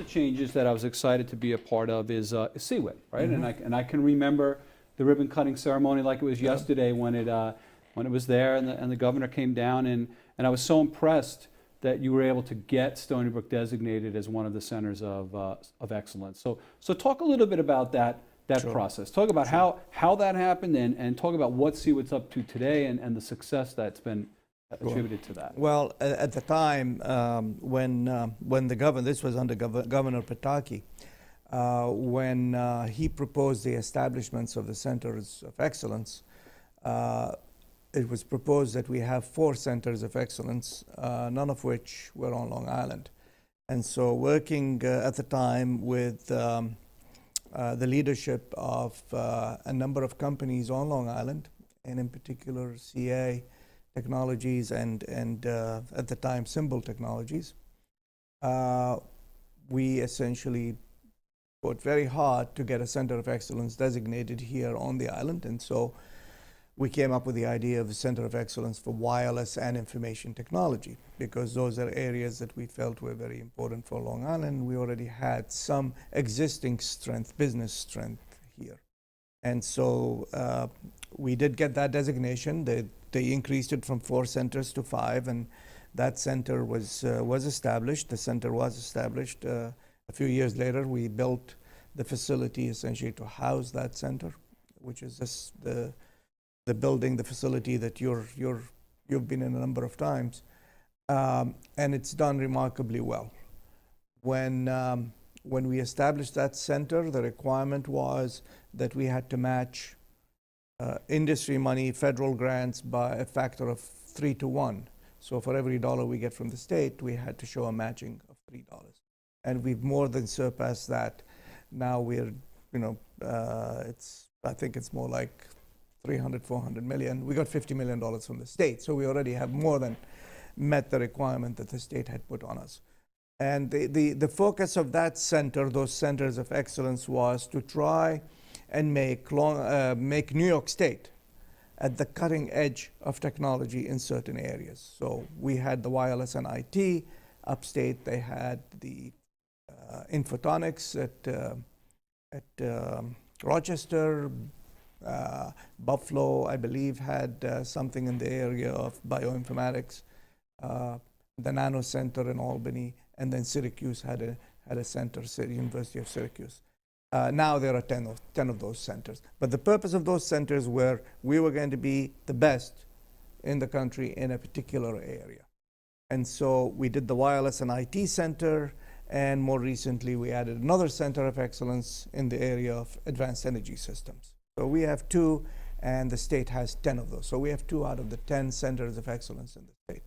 changes that I was excited to be a part of is CEWIT, right? And I can remember the ribbon cutting ceremony like it was yesterday when it was there and the governor came down and I was so impressed that you were able to get Stony Brook designated as one of the centers of excellence. So talk a little bit about that process. Talk about how that happened and talk about what CEWIT's up to today and the success that's been attributed to that. Well, at the time when the governor, this was under Governor Pataki, when he proposed the establishments of the centers of excellence, it was proposed that we have 4 centers of excellence, none of which were on Long Island. And so working at the time with the leadership of a number of companies on Long Island, and in particular CA Technologies and at the time Symbol Technologies, we essentially fought very hard to get a center of excellence designated here on the island. And so we came up with the idea of a center of excellence for wireless and information technology, because those are areas that we felt were very important for Long Island. We already had some existing strength, business strength here. And so we did get that designation. They increased it from 4 centers to 5, and that center was established. The center was established. A few years later, we built the facility essentially to house that center, which is the building, the facility that you've been in a number of times, and it's done remarkably well. When we established that center, the requirement was that we had to match industry money, federal grants, by a factor of 3 to 1. So for every $1 we get from the state, we had to show a matching of $3, and we've more than surpassed that. Now we're, I think it's more like 400 million. We got $50 million from the state, so we already have more than met the requirement that the state had put on us. And the focus of that center, those centers of excellence, was to try and make New York State at the cutting edge of technology in certain areas. So we had the wireless and IT. Upstate, they had the infotonics at Rochester. Buffalo, I believe, had something in the area of bioinformatics. The Nano Center in Albany, and then Syracuse had a center, University of Syracuse. Now there are 10 of those centers. But the purpose of those centers were we were going to be the best in the country in a particular area. And so we did the wireless and IT center, and more recently we added another center of excellence in the area of advanced energy systems. So we have 2, and the state has 10 of those. So we have 2 out of the 10 centers of excellence in the state.